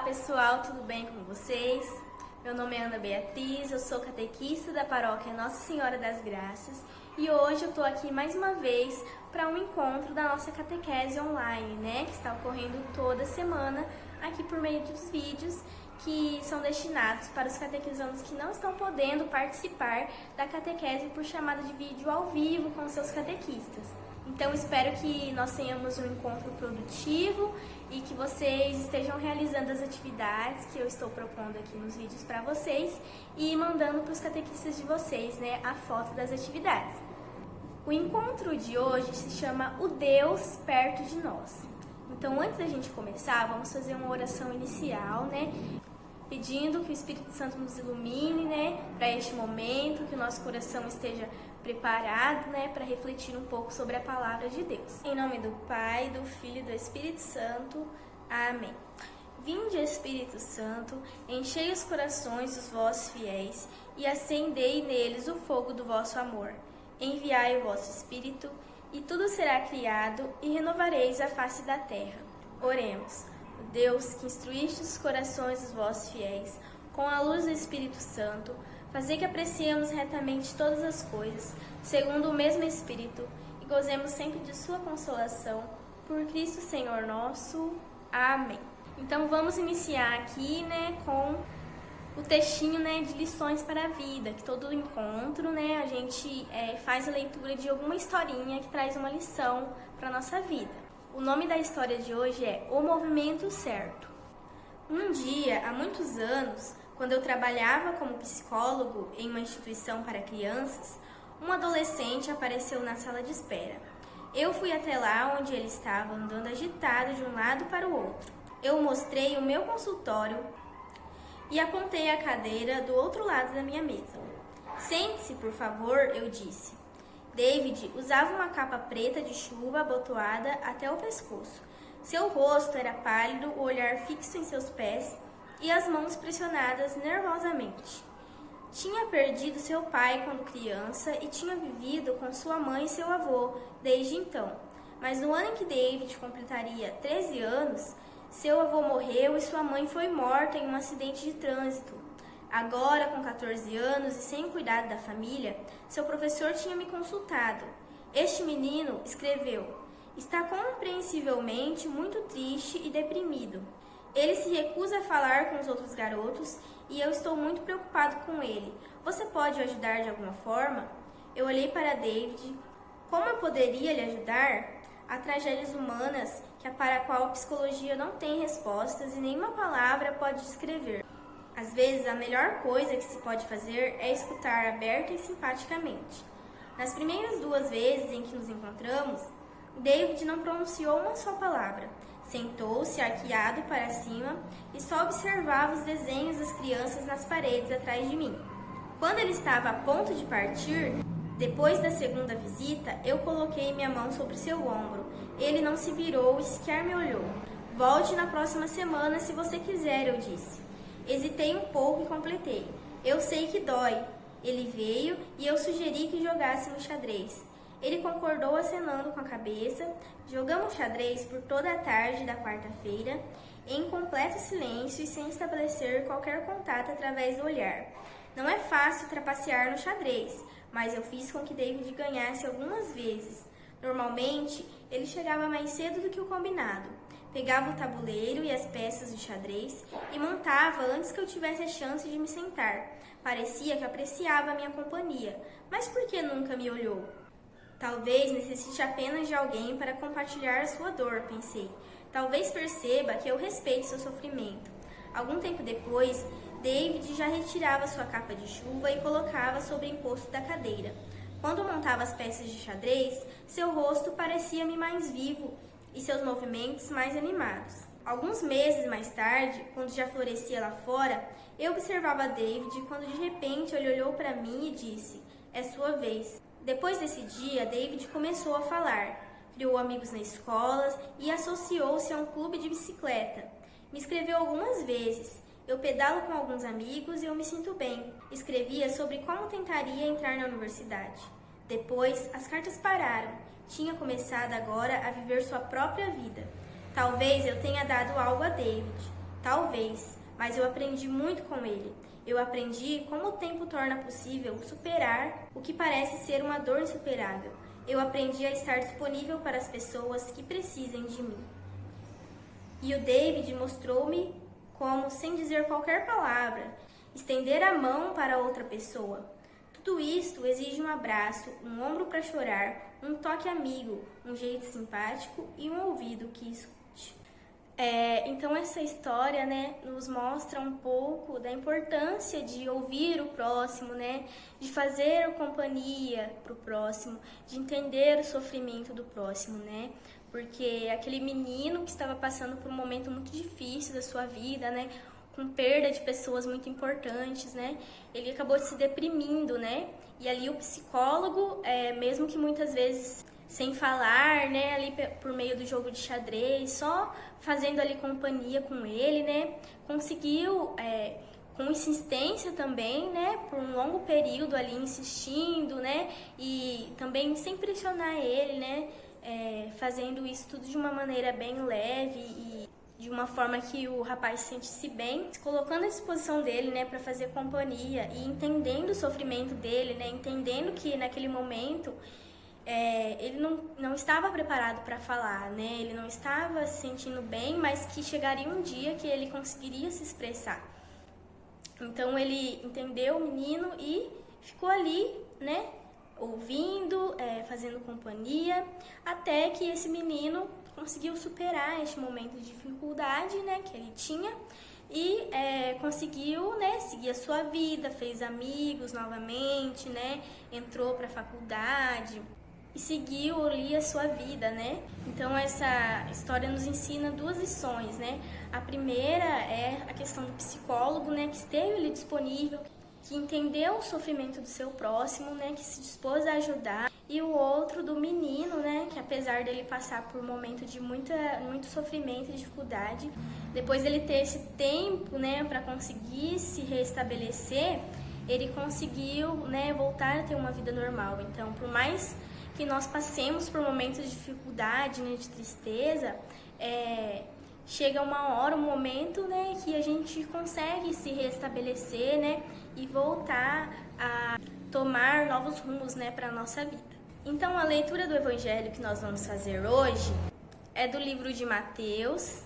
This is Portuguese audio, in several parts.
pessoal, tudo bem com vocês? Meu nome é Ana Beatriz, eu sou catequista da paróquia Nossa Senhora das Graças e hoje eu estou aqui mais uma vez para um encontro da nossa catequese online, que está ocorrendo toda semana aqui por meio dos vídeos que são destinados para os catequizandos que não estão podendo participar da catequese por chamada de vídeo ao vivo com seus catequistas. Então espero que nós tenhamos um encontro produtivo e que vocês estejam realizando as atividades que eu estou propondo aqui nos vídeos para vocês e mandando para os catequistas de vocês, a foto das atividades. O encontro de hoje se chama O Deus Perto de Nós. Então antes da gente começar, vamos fazer uma oração inicial, pedindo que o Espírito Santo nos ilumine, para este momento, que o nosso coração esteja preparado, para refletir um pouco sobre a palavra de Deus. Em nome do Pai, do Filho e do Espírito Santo. Amém. Vinde, Espírito Santo, enchei os corações dos vossos fiéis e acendei neles o fogo do vosso amor. Enviai o vosso Espírito e tudo será criado e renovareis a face da terra. Oremos. O Deus que instruíste os corações dos vossos fiéis com a luz do Espírito Santo, fazei que apreciemos retamente todas as coisas, segundo o mesmo Espírito, e gozemos sempre de sua consolação, por Cristo Senhor nosso. Amém. Então vamos iniciar aqui, com o textinho, de lições para a vida, que todo encontro, a gente faz a leitura de alguma historinha que traz uma lição para a nossa vida. O nome da história de hoje é O Movimento Certo. Um dia, há muitos anos, quando eu trabalhava como psicólogo em uma instituição para crianças, um adolescente apareceu na sala de espera. Eu fui até lá onde ele estava, andando agitado de um lado para o outro. Eu mostrei o meu consultório e apontei a cadeira do outro lado da minha mesa. Sente-se, por favor, eu disse. David usava uma capa preta de chuva abotoada até o pescoço. Seu rosto era pálido, o olhar fixo em seus pés e as mãos pressionadas nervosamente. Tinha perdido seu pai quando criança e tinha vivido com sua mãe e seu avô desde então. Mas no ano em que David completaria 13 anos, seu avô morreu e sua mãe foi morta em um acidente de trânsito. Agora, com 14 anos e sem o cuidado da família, seu professor tinha me consultado. Este menino, escreveu, está compreensivelmente muito triste e deprimido. Ele se recusa a falar com os outros garotos e eu estou muito preocupado com ele. Você pode o ajudar de alguma forma? Eu olhei para David. Como eu poderia lhe ajudar? Há tragédias humanas para a qual a psicologia não tem respostas e nenhuma palavra pode descrever. Às vezes, a melhor coisa que se pode fazer é escutar aberta e simpaticamente. Nas primeiras 2 vezes em que nos encontramos, David não pronunciou uma só palavra. Sentou-se arqueado para cima e só observava os desenhos das crianças nas paredes atrás de mim. Quando ele estava a ponto de partir, depois da segunda visita, eu coloquei minha mão sobre seu ombro. Ele não se virou e sequer me olhou. Volte na próxima semana se você quiser, eu disse. Hesitei um pouco e completei. Eu sei que dói. Ele veio e eu sugeri que jogássemos xadrez. Ele concordou acenando com a cabeça. Jogamos xadrez por toda a tarde da quarta-feira, em completo silêncio e sem estabelecer qualquer contato através do olhar. Não é fácil trapacear no xadrez, mas eu fiz com que David ganhasse algumas vezes. Normalmente, ele chegava mais cedo do que o combinado. Pegava o tabuleiro e as peças de xadrez e montava antes que eu tivesse a chance de me sentar. Parecia que apreciava a minha companhia, mas por que nunca me olhou? Talvez necessite apenas de alguém para compartilhar sua dor, pensei. Talvez perceba que eu respeito seu sofrimento. Algum tempo depois, David já retirava sua capa de chuva e colocava sobre o encosto da cadeira. Quando montava as peças de xadrez, seu rosto parecia-me mais vivo e seus movimentos mais animados. Alguns meses mais tarde, quando já florescia lá fora, eu observava David quando de repente ele olhou para mim e disse, é sua vez. Depois desse dia, David começou a falar, criou amigos na escola e associou-se a um clube de bicicleta. Me escreveu algumas vezes. Eu pedalo com alguns amigos e eu me sinto bem. Escrevia sobre como tentaria entrar na universidade. Depois, as cartas pararam. Tinha começado agora a viver sua própria vida. Talvez eu tenha dado algo a David. Talvez, mas eu aprendi muito com ele. Eu aprendi como o tempo torna possível superar o que parece ser uma dor insuperável. Eu aprendi a estar disponível para as pessoas que precisem de mim. E o David mostrou-me como, sem dizer qualquer palavra, estender a mão para outra pessoa. Tudo isto exige um abraço, um ombro para chorar, um toque amigo, um jeito simpático e um ouvido que escute. Então essa história, né, nos mostra um pouco da importância de ouvir o próximo, né, de fazer companhia para o próximo, de entender o sofrimento do próximo, né, porque aquele menino que estava passando por um momento muito difícil da sua vida, né, com perda de pessoas muito importantes, né, ele acabou se deprimindo, né, e ali o psicólogo, mesmo que muitas vezes sem falar, né, ali por meio do jogo de xadrez, só fazendo ali companhia com ele, né, conseguiu, com insistência também, né, por um longo período ali insistindo, né, e também sem pressionar ele, né, fazendo isso tudo de uma maneira bem leve e de uma forma que o rapaz se sentisse bem, se colocando à disposição dele, né, para fazer companhia e entendendo o sofrimento dele, né, entendendo que naquele momento ele não estava preparado para falar, né? Ele não estava se sentindo bem, mas que chegaria um dia que ele conseguiria se expressar. Então ele entendeu o menino e ficou ali, né? Ouvindo, fazendo companhia, até que esse menino conseguiu superar este momento de dificuldade, né? Que ele tinha e conseguiu, né, seguir a sua vida, fez amigos novamente, né? Entrou para a faculdade e seguiu ali a sua vida, né? Então essa história nos ensina duas lições, né? A primeira é a questão do psicólogo, né, que esteve ali disponível, que entendeu o sofrimento do seu próximo, né, que se dispôs a ajudar, e o outro do menino, né, que apesar dele passar por um momento de muito sofrimento e dificuldade, depois dele ter esse tempo, né, para conseguir se restabelecer, ele conseguiu, né, voltar a ter uma vida normal. Então, por mais que nós passemos por momentos de dificuldade, né, de tristeza, chega uma hora, um momento, né, que a gente consegue se restabelecer, né, e voltar a tomar novos rumos, né, para a nossa vida. Então, a leitura do Evangelho que nós vamos fazer hoje é do livro de Mateus,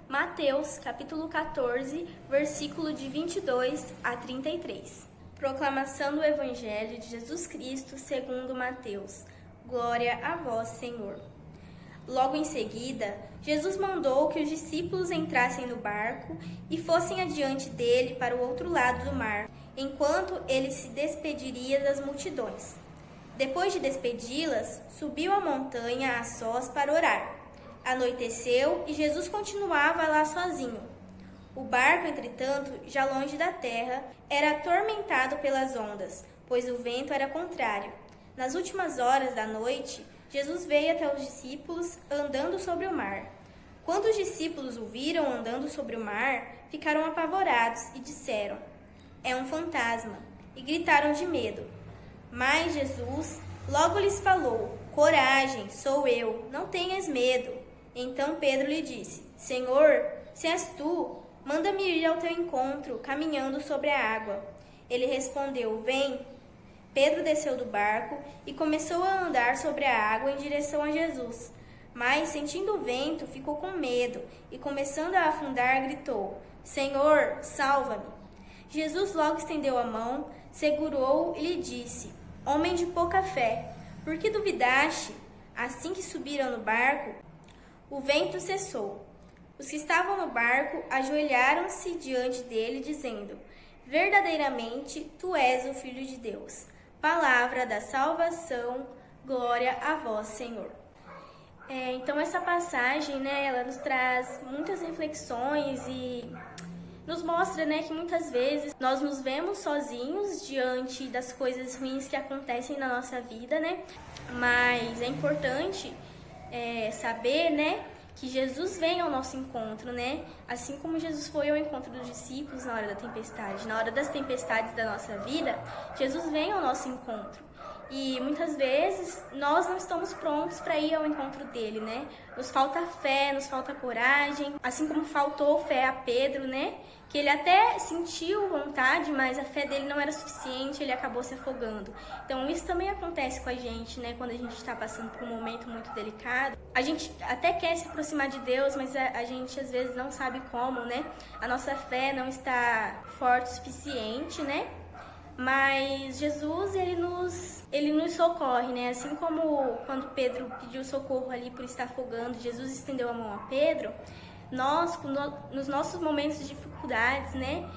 Mateus, capítulo 14, versículo de 22 a 33. Proclamação do Evangelho de Jesus Cristo segundo Mateus. Glória a vós, Senhor. Logo em seguida, Jesus mandou que os discípulos entrassem no barco e fossem adiante dele para o outro lado do mar, enquanto ele se despediria das multidões. Depois de despedi-las, subiu a montanha a sós para orar. Anoiteceu e Jesus continuava lá sozinho. O barco, entretanto, já longe da terra, era atormentado pelas ondas, pois o vento era contrário. Nas últimas horas da noite, Jesus veio até os discípulos andando sobre o mar. Quando os discípulos o viram andando sobre o mar, ficaram apavorados e disseram: "É um fantasma", e gritaram de medo. Mas Jesus logo lhes falou: "Coragem, sou eu, não tenhas medo." Então Pedro lhe disse: "Senhor, se és tu, manda-me ir ao teu encontro, caminhando sobre a água." Ele respondeu: "Vem." Pedro desceu do barco e começou a andar sobre a água em direção a Jesus. Mas, sentindo o vento, ficou com medo e, começando a afundar, gritou: "Senhor, salva-me." Jesus logo estendeu a mão, segurou-o e lhe disse: "Homem de pouca fé, por que duvidaste?" Assim que subiram no barco, o vento cessou. Os que estavam no barco ajoelharam-se diante dele, dizendo: "Verdadeiramente, tu és o Filho de Deus." Palavra da salvação, glória a vós, Senhor. Então essa passagem, né, ela nos traz muitas reflexões e nos mostra, né, que muitas vezes nós nos vemos sozinhos diante das coisas ruins que acontecem na nossa vida, né? Mas é importante saber, né, que Jesus vem ao nosso encontro, né? Assim como Jesus foi ao encontro dos discípulos na hora da tempestade, na hora das tempestades da nossa vida, Jesus vem ao nosso encontro. E muitas vezes nós não estamos prontos para ir ao encontro dele, né? Nos falta fé, nos falta coragem, assim como faltou fé a Pedro, né? Que ele até sentiu vontade, mas a fé dele não era suficiente, ele acabou se afogando. Então isso também acontece com a gente, né? Quando a gente está passando por um momento muito delicado. A gente até quer se aproximar de Deus, mas a gente às vezes não sabe como, né? A nossa fé não está forte o suficiente, né? Mas Jesus, ele nos socorre, né? Assim como quando Pedro pediu socorro ali por estar afogando, Jesus estendeu a mão a Pedro. Nós, nos nossos momentos de dificuldades, né?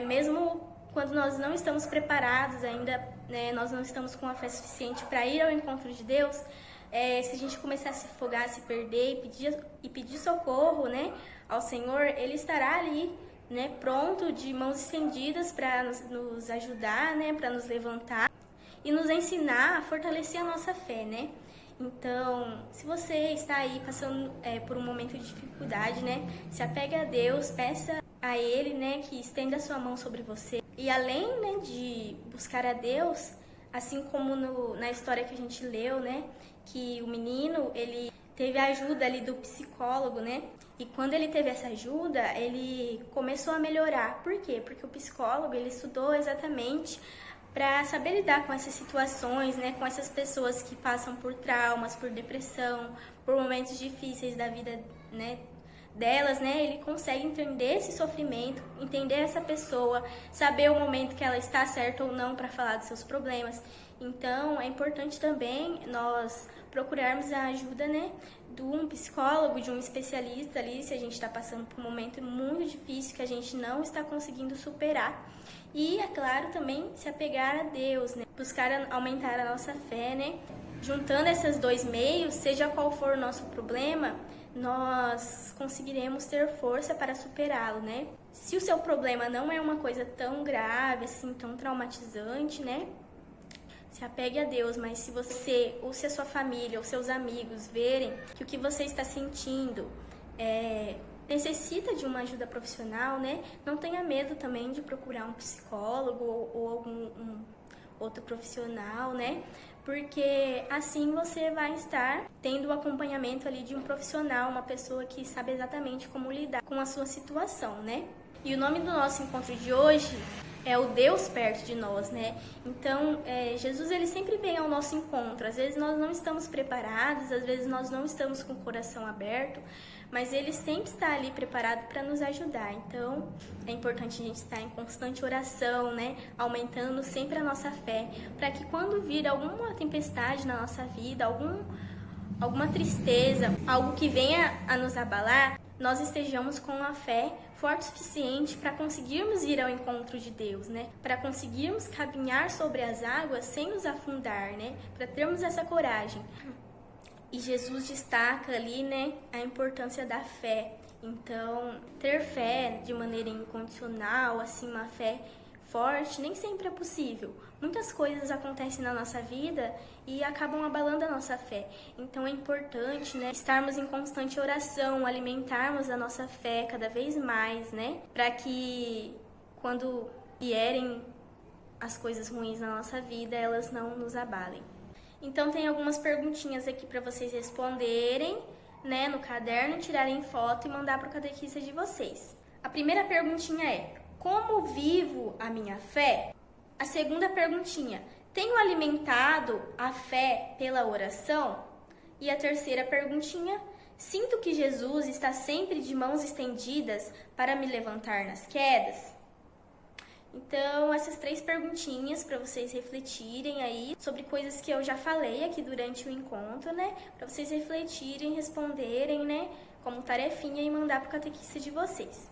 Mesmo quando nós não estamos preparados ainda, né? Nós não estamos com a fé suficiente para ir ao encontro de Deus. Se a gente começar a se afogar, a se perder e pedir socorro, né? Ao Senhor, Ele estará ali, né, pronto, de mãos estendidas para nos ajudar, né, para nos levantar e nos ensinar a fortalecer a nossa fé, né? Então, se você está aí passando por um momento de dificuldade, né, se apegue a Deus, peça a Ele, né, que estenda a sua mão sobre você. E além, né, de buscar a Deus, assim como na história que a gente leu, né, que o menino, ele teve a ajuda ali do psicólogo, né? E quando ele teve essa ajuda, ele começou a melhorar. Por quê? Porque o psicólogo, ele estudou exatamente para saber lidar com essas situações, né? Com essas pessoas que passam por traumas, por depressão, por momentos difíceis da vida, né? Delas, né? Ele consegue entender esse sofrimento, entender essa pessoa, saber o momento que ela está certa ou não para falar dos seus problemas. Então, é importante também nós procurarmos a ajuda, né, de um psicólogo, de um especialista ali, se a gente está passando por um momento muito difícil que a gente não está conseguindo superar. E, é claro, também se apegar a Deus, né, buscar aumentar a nossa fé, né, juntando esses dois meios, seja qual for o nosso problema, nós conseguiremos ter força para superá-lo, né. Se o seu problema não é uma coisa tão grave, assim, tão traumatizante, né, se apegue a Deus, mas se você, ou se a sua família, ou seus amigos verem que o que você está sentindo necessita de uma ajuda profissional, né? Não tenha medo também de procurar um psicólogo ou algum outro profissional, né? Porque assim você vai estar tendo o acompanhamento ali de um profissional, uma pessoa que sabe exatamente como lidar com a sua situação, né? E o nome do nosso encontro de hoje é o Deus perto de nós, né? Então, Jesus, ele sempre vem ao nosso encontro. Às vezes nós não estamos preparados, às vezes nós não estamos com o coração aberto, mas ele sempre está ali preparado para nos ajudar. Então, é importante a gente estar em constante oração, né? Aumentando sempre a nossa fé, para que quando vir alguma tempestade na nossa vida, alguma tristeza, algo que venha a nos abalar, nós estejamos com a fé forte o suficiente para conseguirmos ir ao encontro de Deus, né? Para conseguirmos caminhar sobre as águas sem nos afundar, né? Para termos essa coragem. E Jesus destaca ali, né, a importância da fé. Então, ter fé de maneira incondicional, assim, uma fé forte, nem sempre é possível. Muitas coisas acontecem na nossa vida e acabam abalando a nossa fé. Então é importante, né, estarmos em constante oração, alimentarmos a nossa fé cada vez mais, né, para que quando vierem as coisas ruins na nossa vida, elas não nos abalem. Então tem algumas perguntinhas aqui para vocês responderem, né, no caderno, tirarem foto e mandar para o catequista de vocês. A primeira perguntinha é: como vivo a minha fé? A segunda perguntinha: tenho alimentado a fé pela oração? E a terceira perguntinha: sinto que Jesus está sempre de mãos estendidas para me levantar nas quedas? Então, essas 3 perguntinhas para vocês refletirem aí sobre coisas que eu já falei aqui durante o encontro, né? Para vocês refletirem, responderem, né? Como tarefinha e mandar para o catequista de vocês.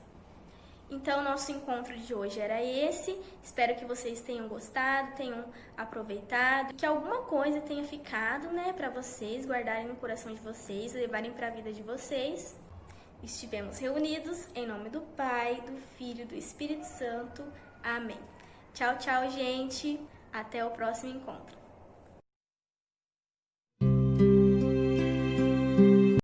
Então, nosso encontro de hoje era esse. Espero que vocês tenham gostado, tenham aproveitado, que alguma coisa tenha ficado, né, para vocês guardarem no coração de vocês, levarem para a vida de vocês. Estivemos reunidos em nome do Pai, do Filho e do Espírito Santo. Amém. Tchau, tchau, gente. Até o próximo encontro.